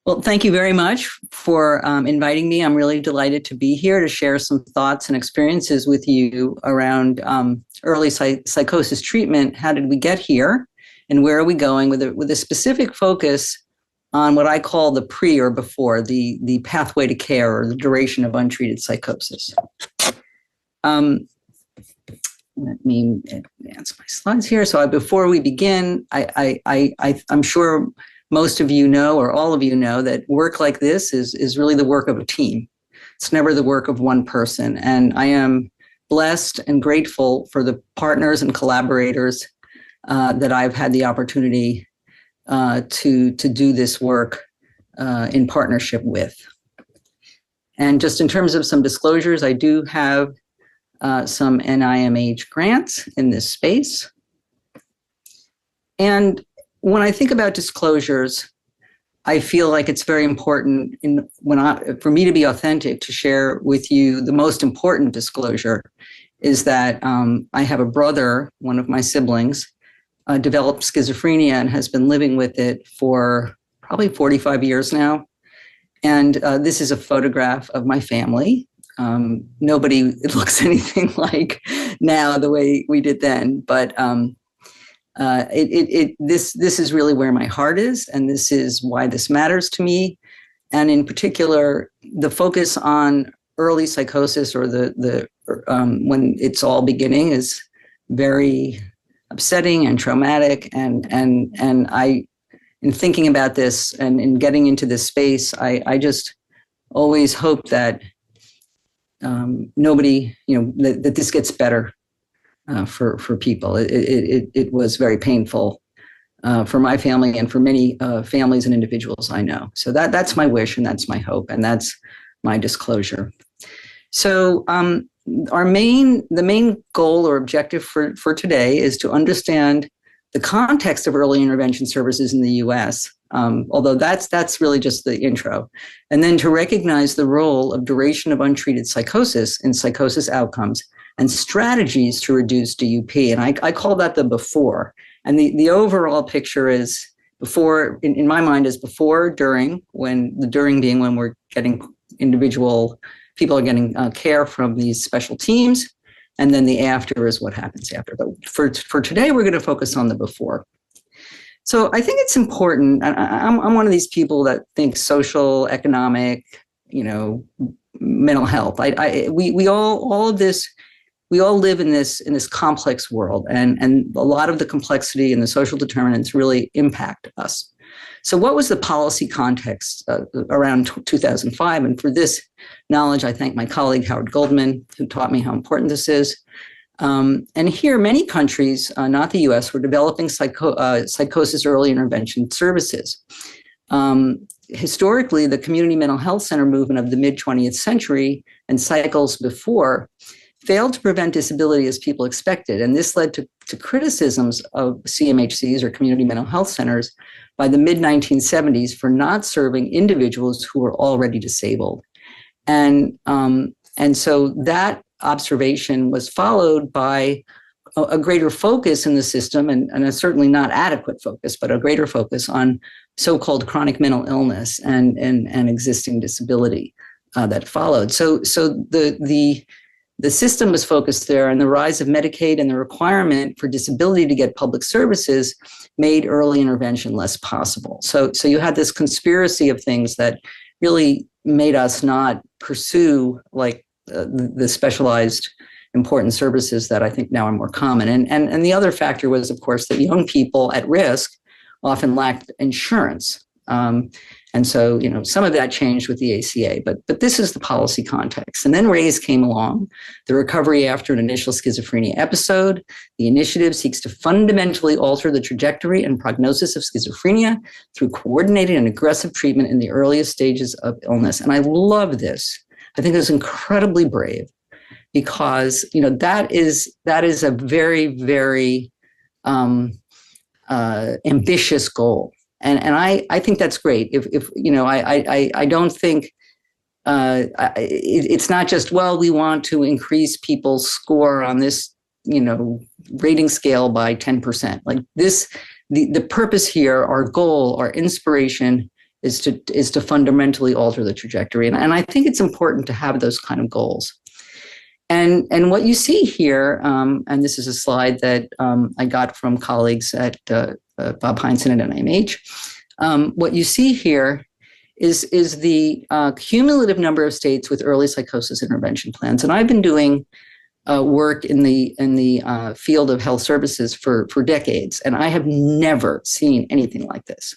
Well, thank you very much for inviting me. I'm really delighted to be here to share some thoughts and experiences with you around early psychosis treatment. How did we get here, and where are we going with a specific focus on what I call the pre or before, the pathway to care or the duration of untreated psychosis. Let me advance my slides here. So before we begin, I'm sure most of you know, or all of you know, that work like this is really the work of a team. It's never the work of one person. And I am blessed and grateful for the partners and collaborators that I've had the opportunity to do this work in partnership with. And just in terms of some disclosures, I do have some NIMH grants in this space. And when I think about disclosures, I feel like it's very important for me to be authentic, to share with you the most important disclosure is that I have a brother, one of my siblings, developed schizophrenia and has been living with it for probably 45 years now. And this is a photograph of my family. Nobody looks anything like now the way we did then, but this is really where my heart is, and this is why this matters to me. And in particular, the focus on early psychosis, or the when it's all beginning, is very upsetting and traumatic. And I, in thinking about this and in getting into this space, I just always hope that nobody, that this gets better. For people. It was very painful for my family and for many families and individuals I know. So that's my wish, and that's my hope, and that's my disclosure. So the main goal or objective for today is to understand the context of early intervention services in the US, although that's really just the intro, and then to recognize the role of duration of untreated psychosis in psychosis outcomes and strategies to reduce DUP. And I call that the before. And the overall picture is before, in my mind, is before, during, when the during being when we're getting people are getting care from these special teams. And then the after is what happens after. But for today, we're going to focus on the before. So I think it's important. I'm one of these people that think social, economic, mental health. We all live in this complex world, and a lot of the complexity and the social determinants really impact us. So what was the policy context around 2005? And for this knowledge, I thank my colleague, Howard Goldman, who taught me how important this is. And here, many countries, not the US, were developing psychosis early intervention services. Historically, the community mental health center movement of the mid-20th century and cycles before failed to prevent disability as people expected. And this led to criticisms of CMHCs, or community mental health centers, by the mid-1970s for not serving individuals who were already disabled. And so that observation was followed by a greater focus in the system, and a certainly not adequate focus, but a greater focus on so-called chronic mental illness and existing disability that followed. So the system was focused there, and the rise of Medicaid and the requirement for disability to get public services made early intervention less possible. So you had this conspiracy of things that really made us not pursue the specialized important services that I think now are more common. And the other factor was, of course, that young people at risk often lacked insurance. And so, some of that changed with the ACA, but this is the policy context. And then RAISE came along, the recovery after an initial schizophrenia episode. The initiative seeks to fundamentally alter the trajectory and prognosis of schizophrenia through coordinated and aggressive treatment in the earliest stages of illness. And I love this. I think it's incredibly brave, because, that is a very, very ambitious goal. And I think that's great. I don't think it's not just, we want to increase people's score on this, rating scale by 10%. Like this, the purpose here, our goal, our inspiration is to fundamentally alter the trajectory. And I think it's important to have those kind of goals. And what you see here, and this is a slide that I got from colleagues at Bob Heinsohn at NIMH. What you see here is the cumulative number of states with early psychosis intervention plans. And I've been doing work in the field of health services for decades, and I have never seen anything like this.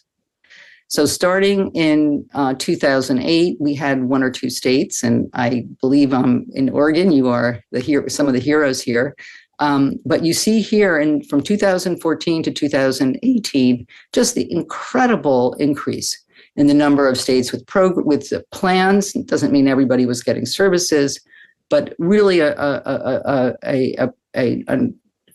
So starting in 2008, we had 1 or 2 states, and I believe in Oregon, you are some of the heroes here. But you see here, from 2014 to 2018, just the incredible increase in the number of states with plans. It doesn't mean everybody was getting services, but really a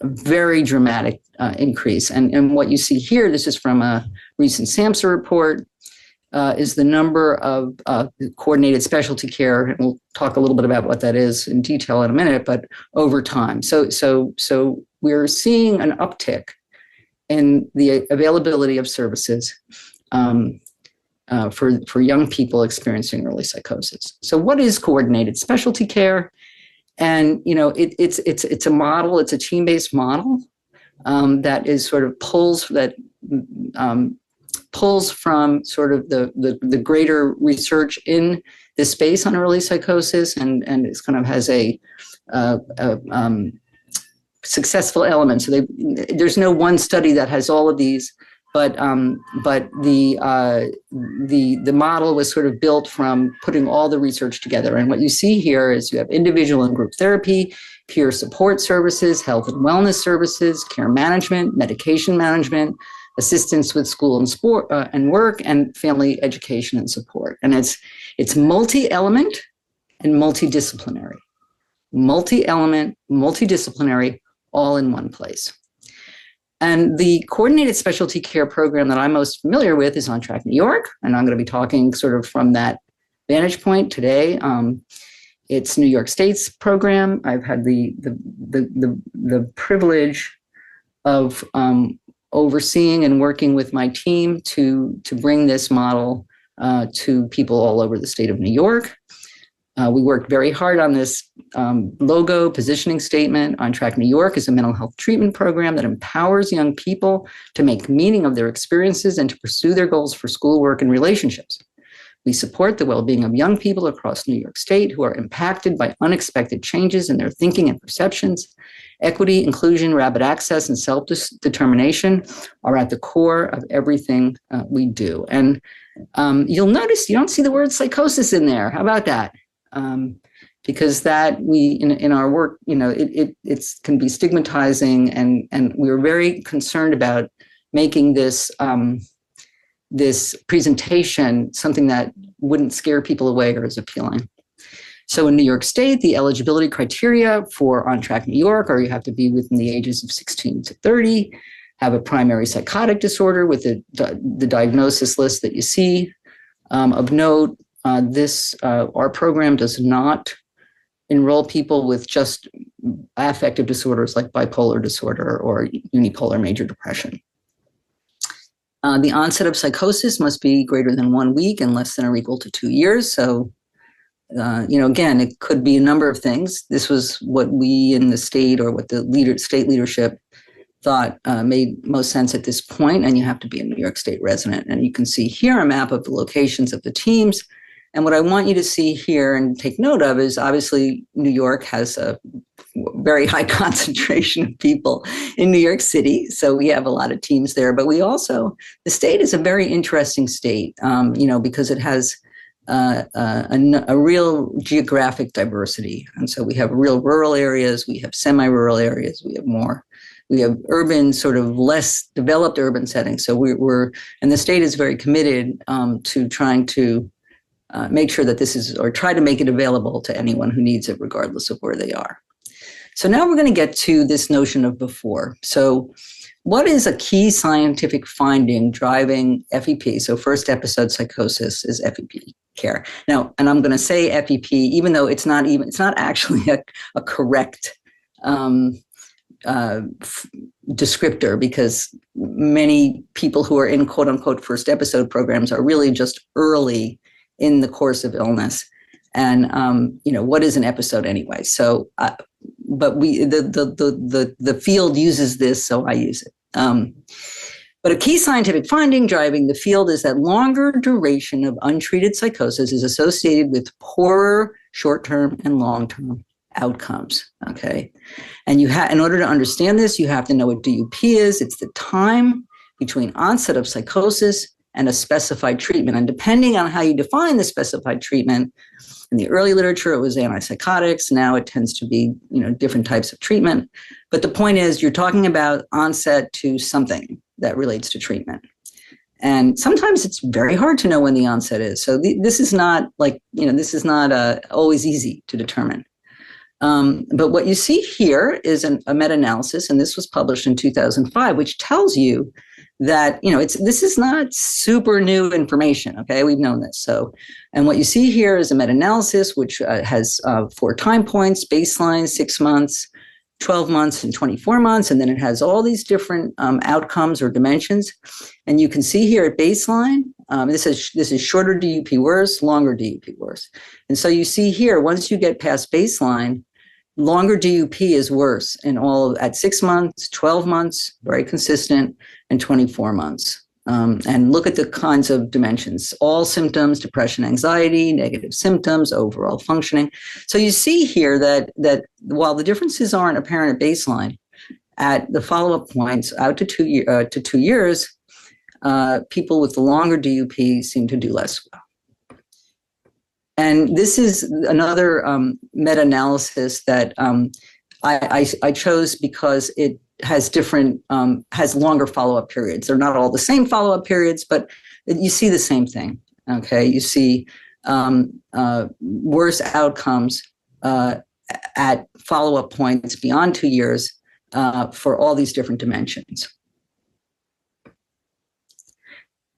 very dramatic increase. And what you see here, this is from a recent SAMHSA report, is the number of coordinated specialty care. And we'll talk a little bit about what that is in detail in a minute, but over time. So we're seeing an uptick in the availability of services for young people experiencing early psychosis. So what is coordinated specialty care? And it's a model. It's a team-based model that is sort of pulls from sort of the greater research in this space on early psychosis, and it's kind of has a successful element. So there's no one study that has all of these. But the model was sort of built from putting all the research together. And what you see here is you have individual and group therapy, peer support services, health and wellness services, care management, medication management, assistance with school and sport and work, and family education and support. And it's multi-element and multidisciplinary. Multi-element, multidisciplinary, all in one place. And the coordinated specialty care program that I'm most familiar with is OnTrackNY, and I'm going to be talking sort of from that vantage point today. It's New York State's program. I've had the privilege of overseeing and working with my team to bring this model to people all over the state of New York. We worked very hard on this logo positioning statement. OnTrackNY is a mental health treatment program that empowers young people to make meaning of their experiences and to pursue their goals for schoolwork and relationships. We support the well-being of young people across New York State who are impacted by unexpected changes in their thinking and perceptions. Equity, inclusion, rapid access, and self-determination are at the core of everything we do. And you'll notice you don't see the word psychosis in there. How about that? Because that in our work, it can be stigmatizing, and we were very concerned about making this this presentation something that wouldn't scare people away or is appealing. So in New York State, the eligibility criteria for OnTrackNY are you have to be within the ages of 16 to 30, have a primary psychotic disorder with the diagnosis list that you see. Of note, our program does not enroll people with just affective disorders like bipolar disorder or unipolar major depression. The onset of psychosis must be greater than 1 week and less than or equal to 2 years. So, again, it could be a number of things. This was what we in the state, or what the state leadership thought made most sense at this point, and you have to be a New York State resident. And you can see here a map of the locations of the teams. And what I want you to see here and take note of is obviously New York has a very high concentration of people in New York City. So we have a lot of teams there, but the state is a very interesting state, because it has a real geographic diversity. And so we have real rural areas, we have semi-rural areas, we have urban, sort of less developed urban settings. So and the state is very committed to trying to make sure that try to make it available to anyone who needs it, regardless of where they are. So now we're going to get to this notion of before. So what is a key scientific finding driving FEP? So first episode psychosis is FEP care. Now, and I'm going to say FEP, even though it's not actually a correct descriptor, because many people who are in quote unquote first episode programs are really just early in the course of illness. And what is an episode anyway? So, but the field uses this, so I use it. But a key scientific finding driving the field is that longer duration of untreated psychosis is associated with poorer short-term and long-term outcomes. Okay. And in order to understand this, you have to know what DUP is. It's the time between onset of psychosis and a specified treatment. And depending on how you define the specified treatment, in the early literature, it was antipsychotics. Now it tends to be, different types of treatment. But the point is, you're talking about onset to something that relates to treatment. And sometimes it's very hard to know when the onset is. So this is not always easy to determine. But what you see here is a meta-analysis, and this was published in 2005, which tells you that, this is not super new information. Okay, we've known this. So, and what you see here is a meta-analysis, which has 4 time points: baseline, 6 months, 12 months, and 24 months. And then it has all these different outcomes or dimensions. And you can see here at baseline, this is shorter DUP worse, longer DUP worse. And so you see here, once you get past baseline, longer DUP is worse at 6 months, 12 months, very consistent, and 24 months. And look at the kinds of dimensions: all symptoms, depression, anxiety, negative symptoms, overall functioning. So you see here that while the differences aren't apparent at baseline, at the follow-up points out to 2 years, people with the longer DUP seem to do less well. And this is another meta-analysis that I chose because it has longer follow-up periods. They're not all the same follow-up periods, but you see the same thing. Okay, you see worse outcomes at follow-up points beyond 2 years for all these different dimensions.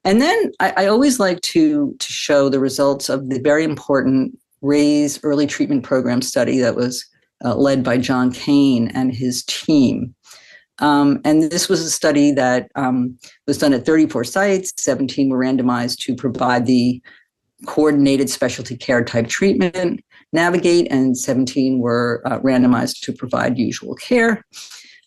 And then I always like to show the results of the very important RAISE early treatment program study that was led by John Kane and his team. And this was a study that was done at 34 sites. 17 were randomized to provide the coordinated specialty care type treatment, Navigate, and 17 were randomized to provide usual care.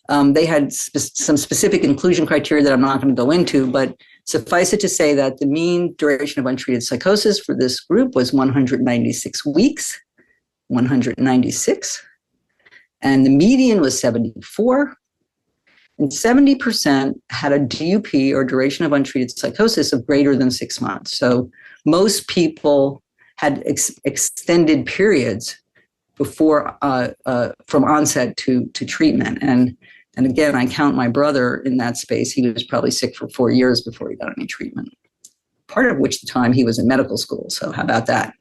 They had some specific inclusion criteria that I'm not going to go into, but suffice it to say that the mean duration of untreated psychosis for this group was 196 weeks, 196, and the median was 74, and 70% had a DUP, or duration of untreated psychosis, of greater than 6 months. So most people had extended periods before from onset to treatment. And again, I count my brother in that space. He was probably sick for 4 years before he got any treatment, part of which time he was in medical school. So how about that?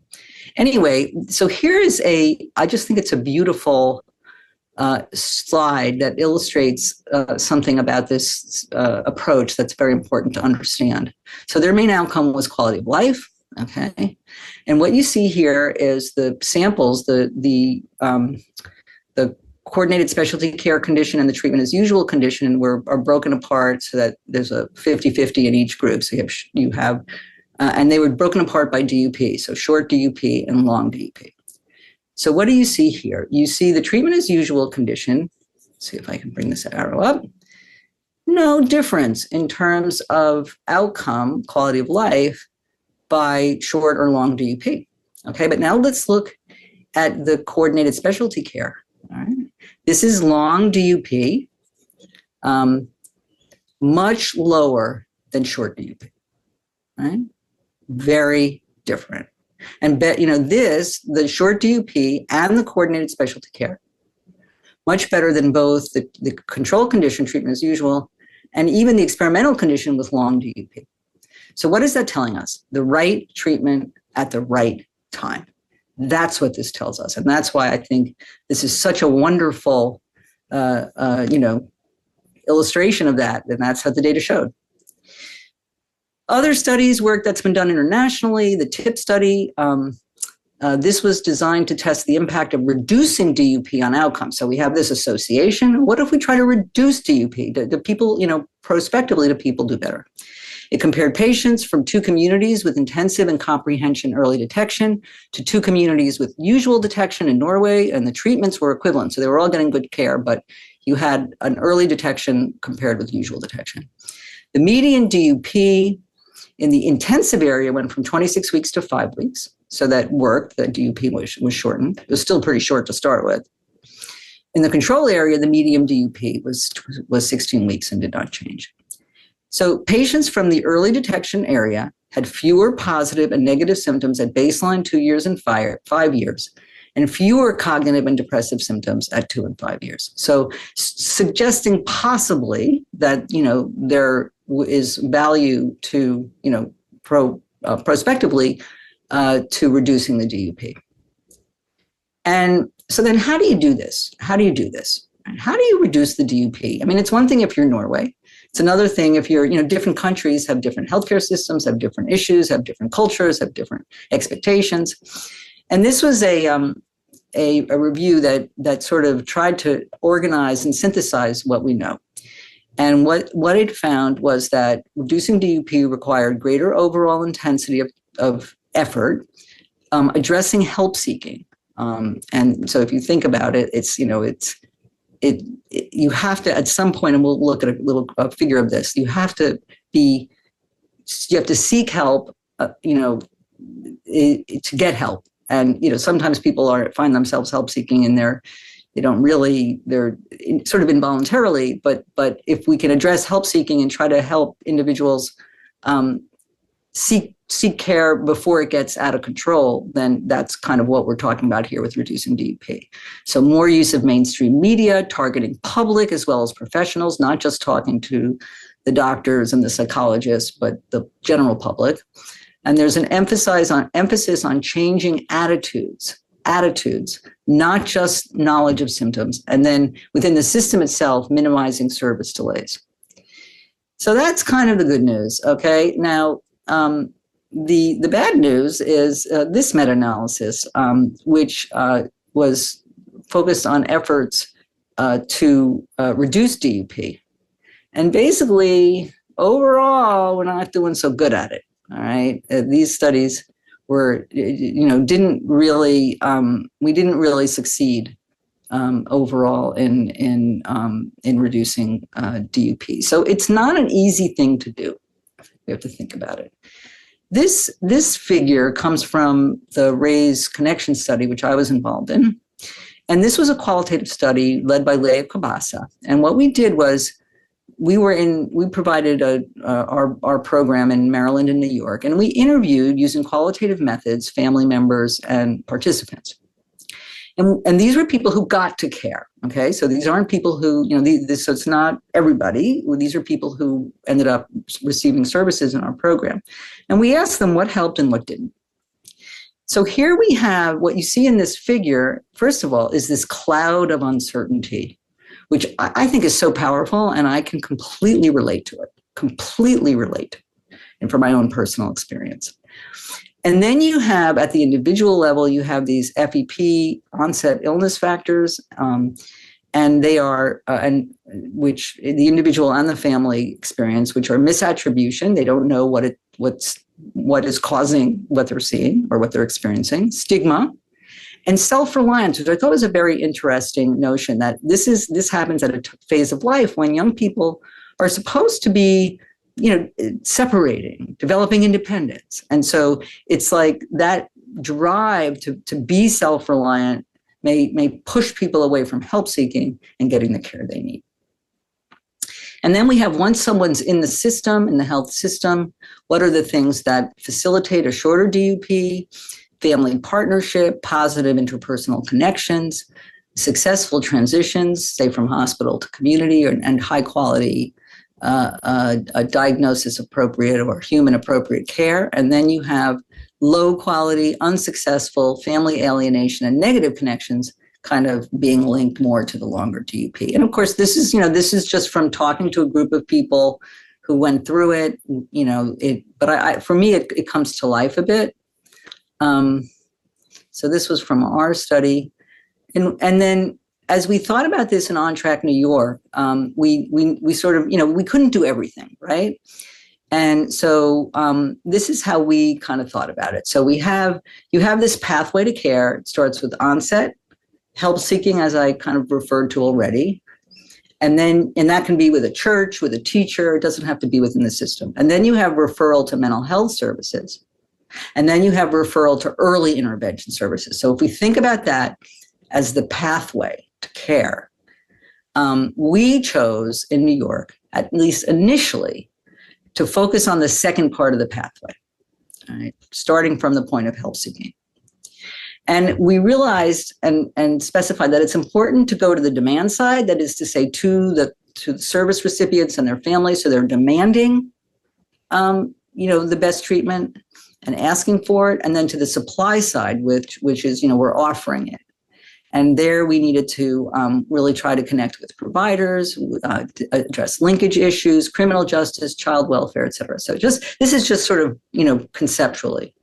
Anyway, so here is I just think it's a beautiful slide that illustrates something about this approach that's very important to understand. So their main outcome was quality of life. Okay. And what you see here is the samples, the coordinated specialty care condition and the treatment as usual condition are broken apart so that there's a 50-50 in each group. So you have and they were broken apart by DUP, so short DUP and long DUP. So what do you see here? You see the treatment as usual condition. Let's see if I can bring this arrow up. No difference in terms of outcome, quality of life, by short or long DUP. Okay, but now let's look at the coordinated specialty care. All right. This is long DUP, much lower than short DUP, right? Very different. And the short DUP and the coordinated specialty care, much better than both the control condition, treatment as usual, and even the experimental condition with long DUP. So what is that telling us? The right treatment at the right time. That's what this tells us. And that's why I think this is such a wonderful, illustration of that. And that's what the data showed. Other studies, work that's been done internationally, the TIP study, This was designed to test the impact of reducing DUP on outcomes. So we have this association. What if we try to reduce DUP? Do people, prospectively, do people do better? It compared patients from 2 communities with intensive and comprehension early detection to 2 communities with usual detection in Norway, and the treatments were equivalent. So they were all getting good care, but you had an early detection compared with usual detection. The median DUP in the intensive area went from 26 weeks to 5 weeks. So that worked, that DUP was shortened. It was still pretty short to start with. In the control area, the median DUP was 16 weeks and did not change. So patients from the early detection area had fewer positive and negative symptoms at baseline, 2 years and 5 years, and fewer cognitive and depressive symptoms at 2 and 5 years. So suggesting possibly that, there is value to, prospectively to reducing the DUP. And so then how do you do this? How do you reduce the DUP? I mean, it's one thing if you're Norway. It's another thing if you're, different countries have different healthcare systems, have different issues, have different cultures, have different expectations. And this was a review that sort of tried to organize and synthesize what we know. And what it found was that reducing DUP required greater overall intensity of effort, addressing help seeking. And so if you think about it, you have to, at some point, and we'll look at a little figure of this, you have to seek help, to get help. And, sometimes people find themselves help seeking and they're sort of involuntarily, but if we can address help seeking and try to help individuals seek care before it gets out of control, then that's kind of what we're talking about here with reducing DUP. So more use of mainstream media, targeting public as well as professionals, not just talking to the doctors and the psychologists, but the general public. And there's an emphasis on changing attitudes, not just knowledge of symptoms. And then within the system itself, minimizing service delays. So that's kind of the good news, okay? Now, the bad news is this meta-analysis, which was focused on efforts to reduce DUP. And basically, overall, we're not doing so good at it, all right? These studies were, didn't really succeed overall in reducing DUP. So it's not an easy thing to do. We have to think about it. This figure comes from the RAISE Connection study, which I was involved in. And this was a qualitative study led by Leah Kabasa. And what we did was we provided our program in Maryland and New York, and we interviewed using qualitative methods, family members and participants. And these were people who got to care, okay? So these aren't people who, so it's not everybody. These are people who ended up receiving services in our program. And we asked them what helped and what didn't. So here we have what you see in this figure, first of all, is this cloud of uncertainty, which I think is so powerful, and I can completely relate to it, and from my own personal experience. And then you have, at the individual level, you have these FEP, onset illness factors, and they are, which the individual and the family experience, which are misattribution. They don't know what is causing what they're seeing or what they're experiencing. Stigma, and self-reliance, which I thought was a very interesting notion, that this happens at a phase of life when young people are supposed to be, separating, developing independence. And so it's like that drive to be self-reliant may push people away from help seeking and getting the care they need. And then we have, once someone's in the system, in the health system, what are the things that facilitate a shorter DUP? Family partnership, positive interpersonal connections, successful transitions, say from hospital to community, and high quality a diagnosis appropriate or human appropriate care. And then you have low quality, unsuccessful family alienation and negative connections kind of being linked more to the longer DUP. And of course, this is just from talking to a group of people who went through it, but for me, it comes to life a bit. So this was from our study. And then as we thought about this in OnTrack New York, we sort of, we couldn't do everything, right? And so this is how we kind of thought about it. So you have this pathway to care. It starts with onset, help seeking, as I kind of referred to already. And that can be with a church, with a teacher. It doesn't have to be within the system. And then you have referral to mental health services. And then you have referral to early intervention services. So if we think about that as the pathway to care, we chose in New York, at least initially, to focus on the second part of the pathway, right? Starting from the point of help seeking. And we realized and specified that it's important to go to the demand side, that is to say to the service recipients and their families, so they're demanding the best treatment and asking for it, and then to the supply side, which is we're offering it. And there we needed to really try to connect with providers, to address linkage issues, criminal justice, child welfare, et cetera. So this is just sort of, conceptually.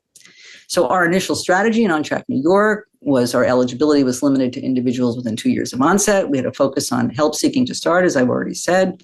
So our initial strategy in OnTrack New York was our eligibility was limited to individuals within 2 years of onset. We had a focus on help seeking to start, as I've already said.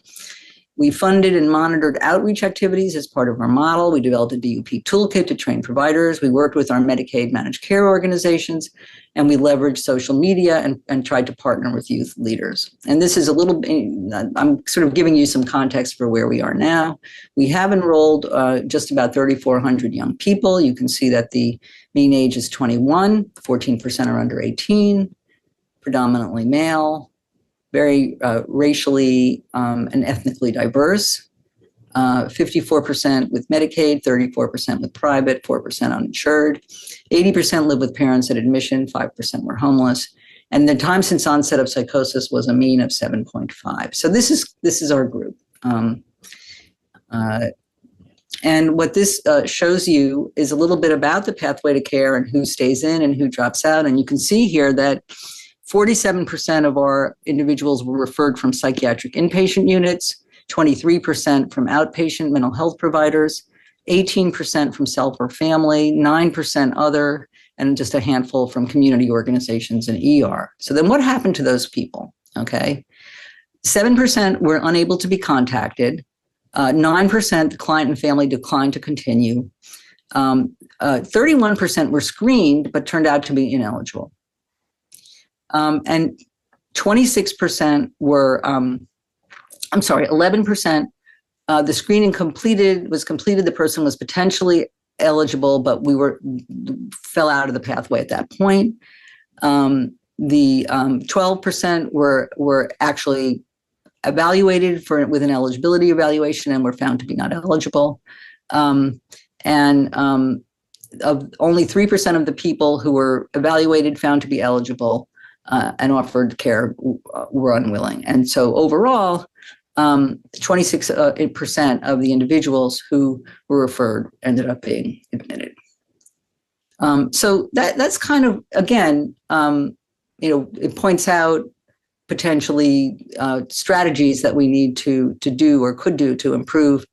We funded and monitored outreach activities as part of our model. We developed a DUP toolkit to train providers. We worked with our Medicaid managed care organizations, and we leveraged social media and tried to partner with youth leaders. And this is I'm sort of giving you some context for where we are now. We have enrolled just about 3,400 young people. You can see that the mean age is 21, 14% are under 18, predominantly male, very racially and ethnically diverse, 54% with Medicaid, 34% with private, 4% uninsured, 80% live with parents at admission, 5% were homeless, and the time since onset of psychosis was a mean of 7.5. So this is our group. And what this shows you is a little bit about the pathway to care and who stays in and who drops out. And you can see here that 47% of our individuals were referred from psychiatric inpatient units, 23% from outpatient mental health providers, 18% from self or family, 9% other, and just a handful from community organizations and ER. So then what happened to those people? Okay. 7% were unable to be contacted. 9% the client and family declined to continue. 31% were screened, but turned out to be ineligible. And 26% were, 11%, the screening was completed, the person was potentially eligible, but fell out of the pathway at that point. The 12% were actually evaluated with an eligibility evaluation and were found to be not eligible. Only 3% of the people who were evaluated found to be eligible and offered care were unwilling. And so overall, 26% of the individuals who were referred ended up being admitted. So that's kind of, again, it points out potentially strategies that we need to do or could do to improve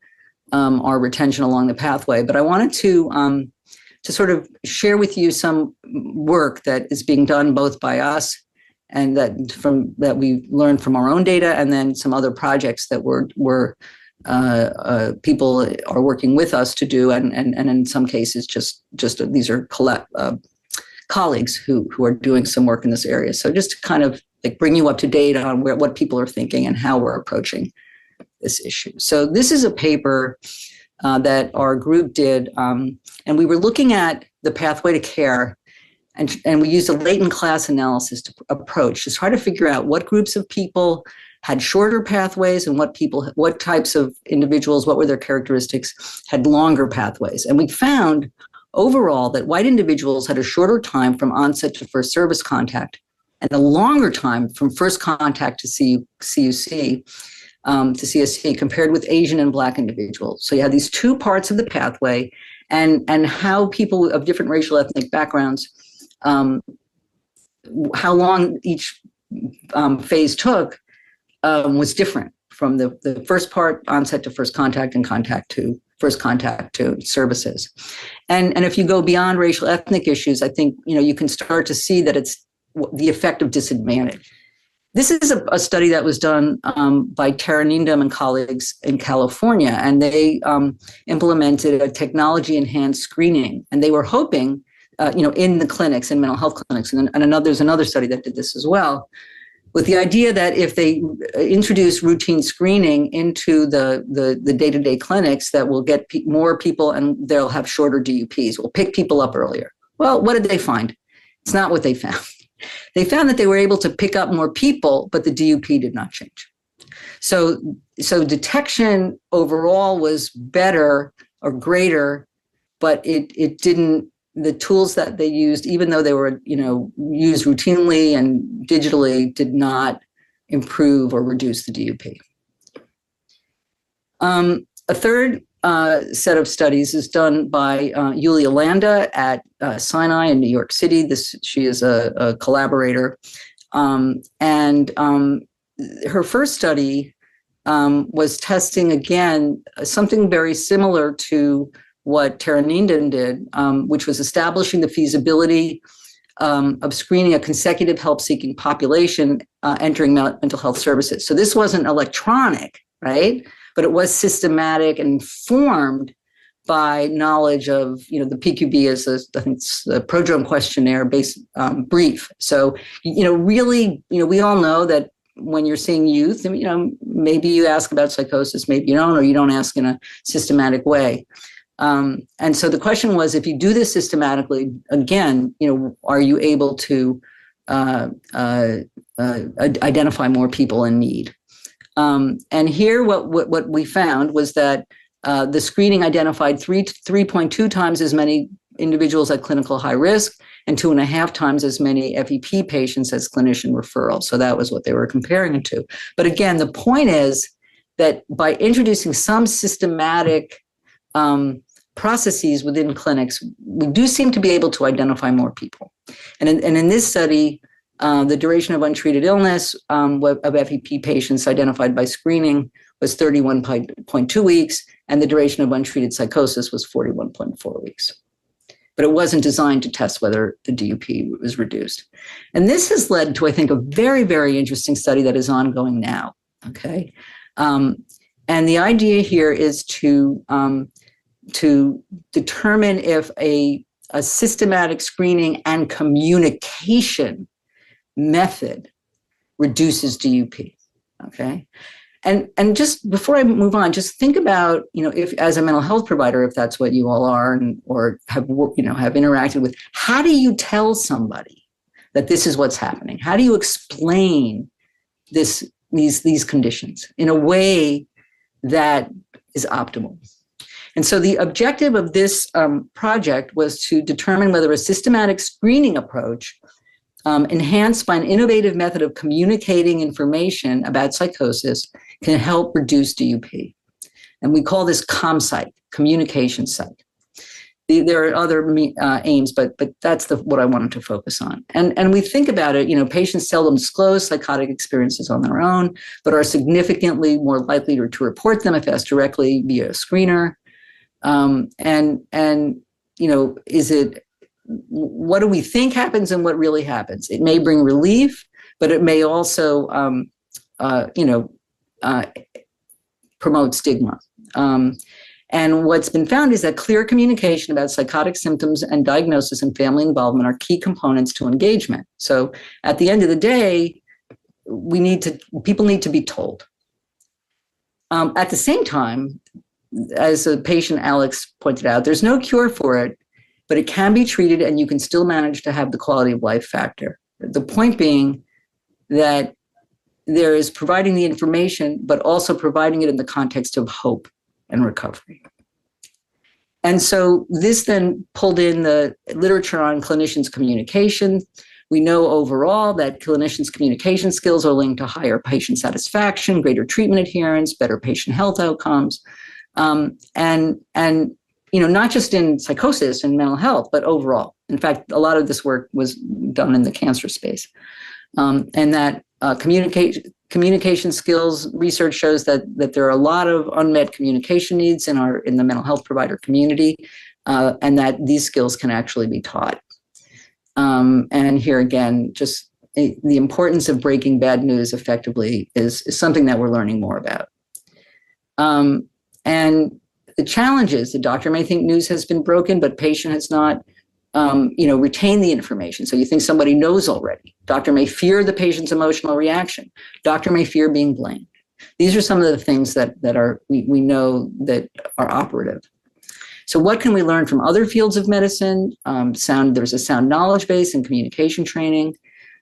our retention along the pathway. But I wanted to sort of share with you some work that is being done both by us and that we learned from our own data, and then some other projects that people are working with us to do, and in some cases just these are colleagues who are doing some work in this area. So just to kind of bring you up to date on what people are thinking and how we're approaching this issue. So this is a paper that our group did, and we were looking at the pathway to care. And we used a latent class analysis approach to try to figure out what groups of people had shorter pathways and what types of individuals, what were their characteristics, had longer pathways. And we found overall that white individuals had a shorter time from onset to first service contact and a longer time from first contact to CUC to CSC compared with Asian and Black individuals. So you had these two parts of the pathway and how people of different racial ethnic backgrounds, how long each phase took was different from the first part, onset to first contact, and contact to first contact to services. And if you go beyond racial ethnic issues, I think, you can start to see that it's the effect of disadvantage. This is a study that was done by Tara Needham and colleagues in California, and they implemented a technology-enhanced screening, and they were hoping, in the clinics, in mental health clinics, and there's another study that did this as well, with the idea that if they introduce routine screening into the day-to-day clinics, that will get more people and they'll have shorter DUPs. We'll pick people up earlier. Well, what did they find? It's not what they found. They found that they were able to pick up more people, but the DUP did not change. So detection overall was better or greater, but it didn't, the tools that they used, even though they were, used routinely and digitally, did not improve or reduce the DUP. A third set of studies is done by Yulia Landa at Sinai in New York City. She is a collaborator. And her first study was testing, again, something very similar to what Tara Needham did, which was establishing the feasibility of screening a consecutive help-seeking population entering mental health services. So this wasn't electronic, right? But it was systematic and informed by knowledge of, the PQB is I think it's the prodrome questionnaire based brief. So, really, we all know that when you're seeing youth, maybe you ask about psychosis, maybe you don't, or you don't ask in a systematic way. And so the question was, if you do this systematically, again, are you able to identify more people in need? And here, what we found was that the screening identified 3.2 times as many individuals at clinical high risk and 2.5 times as many FEP patients as clinician referral. So that was what they were comparing it to. But again, the point is that by introducing some systematic processes within clinics, we do seem to be able to identify more people. And in this study, the duration of untreated illness of FEP patients identified by screening was 31.2 weeks, and the duration of untreated psychosis was 41.4 weeks. But it wasn't designed to test whether the DUP was reduced. And this has led to, I think, a very, very interesting study that is ongoing now, okay? And the idea here is to determine if a systematic screening and communication method reduces DUP, okay? And just before I move on, just think about, if as a mental health provider, if that's what you all are or have interacted with, how do you tell somebody that this is what's happening? How do you explain these conditions in a way that is optimal? And so the objective of this project was to determine whether a systematic screening approach enhanced by an innovative method of communicating information about psychosis can help reduce DUP. And we call this ComPsych, communication psych. There are other aims, but that's what I wanted to focus on. And we think about it, patients seldom disclose psychotic experiences on their own, but are significantly more likely to report them if asked directly via a screener. What do we think happens and what really happens? It may bring relief, but it may also, promote stigma. And what's been found is that clear communication about psychotic symptoms and diagnosis and family involvement are key components to engagement. So at the end of the day, people need to be told. At the same time, as a patient Alex pointed out, there's no cure for it, but it can be treated and you can still manage to have the quality of life factor. The point being that there is providing the information, but also providing it in the context of hope and recovery. And so this then pulled in the literature on clinicians' communication. We know overall that clinicians' communication skills are linked to higher patient satisfaction, greater treatment adherence, better patient health outcomes. Not just in psychosis and mental health, but overall. In fact, a lot of this work was done in the cancer space. And that Communication skills research shows that there are a lot of unmet communication needs in the mental health provider community, and that these skills can actually be taught. And here again, just the importance of breaking bad news effectively is something that we're learning more about. And the challenge is the doctor may think news has been broken, but patient has not retain the information. So you think somebody knows already. Doctor may fear the patient's emotional reaction. Doctor may fear being blamed. These are some of the things that we know that are operative. So what can we learn from other fields of medicine? There's a sound knowledge base and communication training.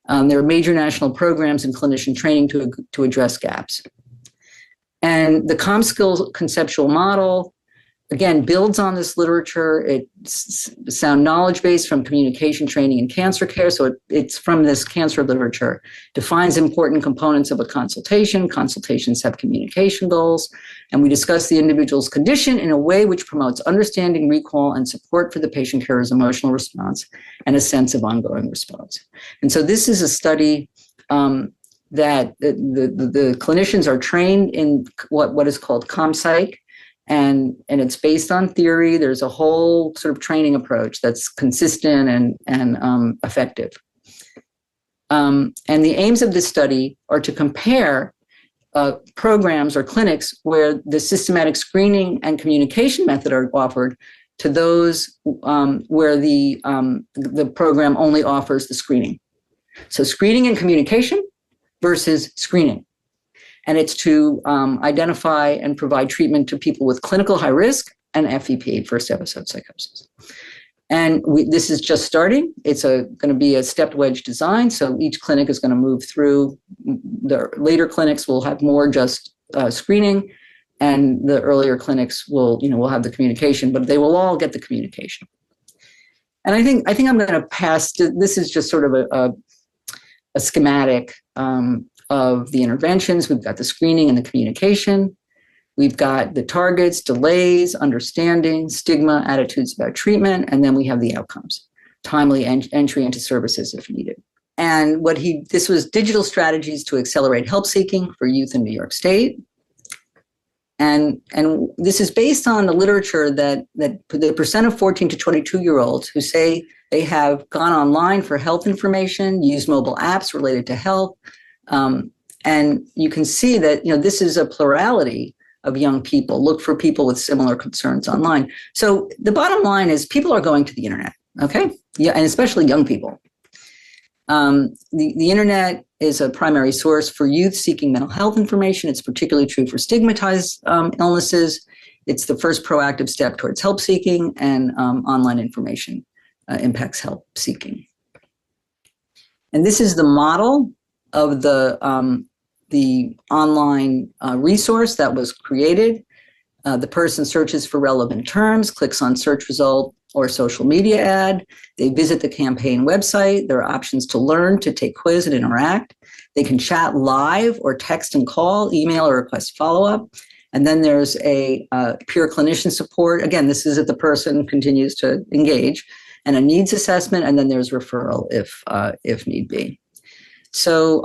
There are major national programs and clinician training to address gaps. And the ComSkill conceptual model, again, builds on this literature. It's sound knowledge base from communication training in cancer care. So it's from this cancer literature, defines important components of a consultation. Consultations have communication goals. And we discuss the individual's condition in a way which promotes understanding, recall, and support for the patient carer's emotional response and a sense of ongoing response. And so this is a study that the clinicians are trained in what is called ComPsych. And it's based on theory. There's a whole sort of training approach that's consistent and effective. And the aims of this study are to compare programs or clinics where the systematic screening and communication method are offered to those where the program only offers the screening. So screening and communication versus screening. And it's to identify and provide treatment to people with clinical high risk and FEP, first episode psychosis. And this is just starting. It's going to be a stepped wedge design. So each clinic is going to move through. The later clinics will have more just screening, and the earlier clinics will have the communication, but they will all get the communication. And I think I'm going to pass. This is just sort of a schematic of the interventions. We've got the screening and the communication. We've got the targets, delays, understanding, stigma, attitudes about treatment, and then we have the outcomes, timely entry into services if needed. And this was digital strategies to accelerate help seeking for youth in New York State. And this is based on the literature that the percent of 14 to 22-year-olds who say they have gone online for health information, used mobile apps related to health. And you can see that, this is a plurality of young people. Look for people with similar concerns online. So the bottom line is people are going to the internet, okay? Yeah, and especially young people. The internet is a primary source for youth seeking mental health information. It's particularly true for stigmatized illnesses. It's the first proactive step towards help seeking, and online information impacts help seeking. And this is the model of the online resource that was created. The person searches for relevant terms, clicks on search result or social media ad. They visit the campaign website. There are options to learn, to take quiz and interact. They can chat live or text and call, email or request follow-up. And then there's a peer clinician support. Again, this is if the person continues to engage, and a needs assessment. And then there's referral if need be. So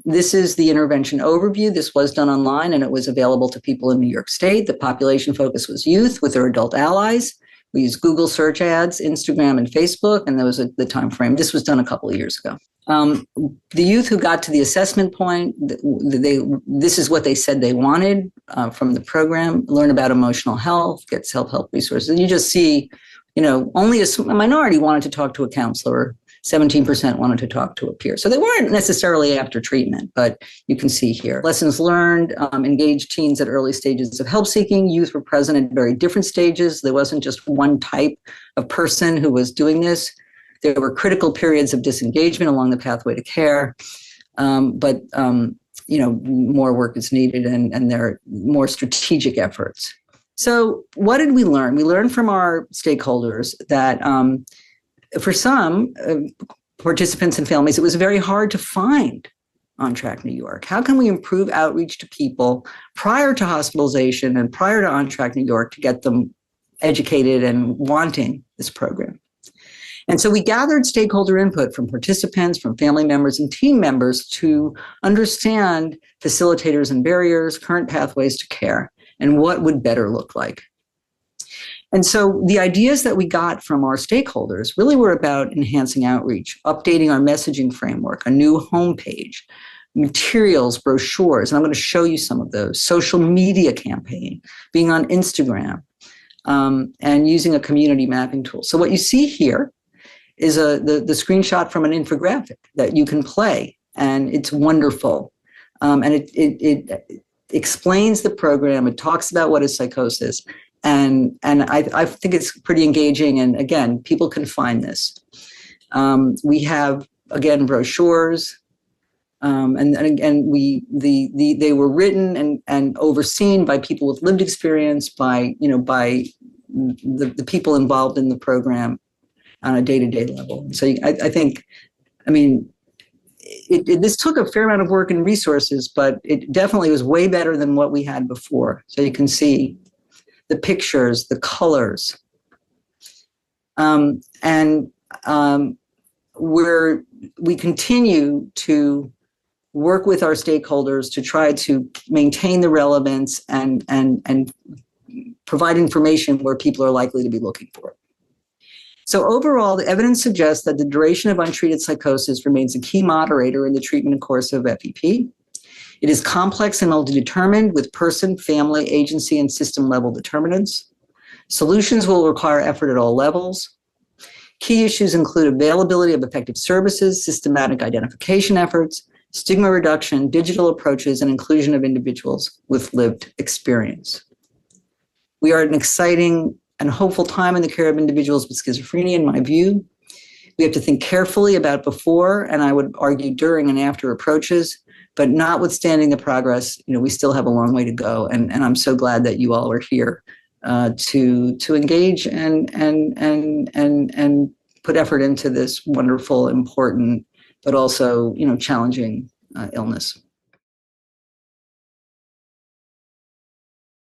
this is the intervention overview. This was done online and it was available to people in New York State. The population focus was youth with their adult allies. We used Google search ads, Instagram, and Facebook, and that was the time frame. This was done a couple of years ago. The youth who got to the assessment point, this is what they said they wanted from the program: learn about emotional health, get self-help resources. And you just see, only a minority wanted to talk to a counselor. 17% wanted to talk to a peer. So they weren't necessarily after treatment, but you can see here. Lessons learned, engaged teens at early stages of help seeking. Youth were present at very different stages. There wasn't just one type of person who was doing this. There were critical periods of disengagement along the pathway to care, but more work is needed and there are more strategic efforts. So what did we learn? We learned from our stakeholders that for some participants and families, it was very hard to find OnTrack New York. How can we improve outreach to people prior to hospitalization and prior to OnTrack New York to get them educated and wanting this program? And so we gathered stakeholder input from participants, from family members and team members to understand facilitators and barriers, current pathways to care, and what would better look like. And so the ideas that we got from our stakeholders really were about enhancing outreach, updating our messaging framework, a new homepage, materials, brochures, and I'm going to show you some of those, social media campaign, being on Instagram, and using a community mapping tool. So what you see here is the screenshot from an infographic that you can play, and it's wonderful. And it explains the program. It talks about what is psychosis. And I think it's pretty engaging. And again, people can find this. We have, again, brochures. And again, they were written and overseen by people with lived experience, by the people involved in the program on a day-to-day level. So I think, I mean, this took a fair amount of work and resources, but it definitely was way better than what we had before. So you can see the pictures, the colors, we continue to work with our stakeholders to try to maintain the relevance and provide information where people are likely to be looking for it. So overall, the evidence suggests that the duration of untreated psychosis remains a key moderator in the treatment course of FEP. It is complex and multi-determined with person, family, agency, and system-level determinants. Solutions will require effort at all levels. Key issues include availability of effective services, systematic identification efforts, stigma reduction, digital approaches, and inclusion of individuals with lived experience. We are at an exciting and hopeful time in the care of individuals with schizophrenia, in my view. We have to think carefully about before, and I would argue during and after approaches, but notwithstanding the progress, we still have a long way to go. And I'm so glad that you all are here to engage and put effort into this wonderful, important, but also, challenging illness.